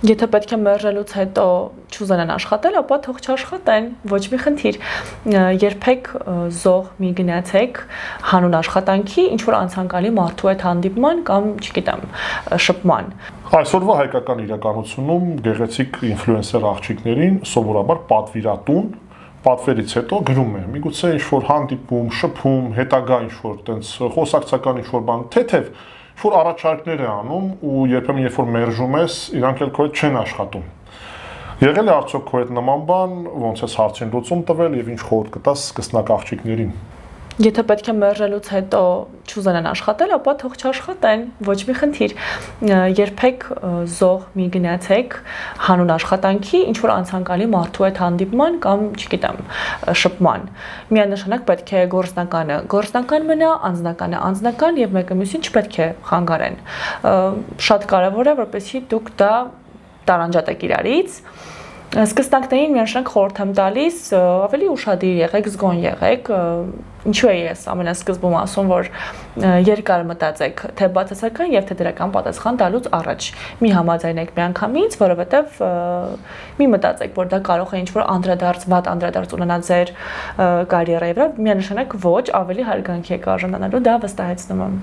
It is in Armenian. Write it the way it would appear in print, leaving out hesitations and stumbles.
Եթե պետք է մերժելուց հետո չուզենան աշխատել, ապա թող չաշխատեն, ոչ մի խնդիր։ Երբեք զոհ մի գնացեք հանուն աշխատանքի, ինչ որ անցանկալի մարդու հետ հանդիպման կամ, չգիտեմ, շփման։ Այսօրվա հայկական իրականությունում գեղեցիկ ինֆլուենսեր աղջիկներին սովորաբար պատվիրատուն պատվերից հետո գրում է, միգուցե ինչ-որ հանդիպում, շփում, հետագա ինչ-որ տենց խոսակցական ինչ-որ բան, թեթև ինչ-որ առաջարկներ է անում ու երբեմն երբ որ մերժում ես, իրանք էլ քո հետ չեն աշխատում։ Եղել է արդյոք քո հետ նման բան, ոնց ես հարցին լուծում տվել եւ ինչ խորհուրդ կտաս սկսնակ աղջիկներին։ Եթե պետք է մերժելուց հետո չուզենան աշխատել, ապա թող չաշխատեն, ոչ մի խնդիր։ Երբեք զոհ մի գնացեք հանուն աշխատանքի, ինչ որ անցանկալի մարդու հետ հանդիպման կամ, չգիտեմ, շփման։ Միանշանակ պետք է գործնական մնա, անձնականը անձնական եւ մեկը մյուսին չպետք է խանգարեն։ Շատ կարեւոր է, որպեսզի դուք դա տարանջատեք իրարից։ Սկսնակներին միանշանակ խորհուրդ եմ տալիս, ավելի ուշադիր եղեք, զգոն եղեք, ինչու է ես ամենասկզբում ասում, որ երկար մտածեք, թե բացասական եւ թե դրական պատասխան տալուց առաջ։ Մի համաձայնեք միանգամից, որովհետեւ մի մտածեք, որ դա կարող է ինչ-որ անդրադարձ ունենալ ձեր կարիերայի վրա, միանշանակ ոչ, ավելի հարգանքի եք արժանանալու, դա վստահեցնում եմ։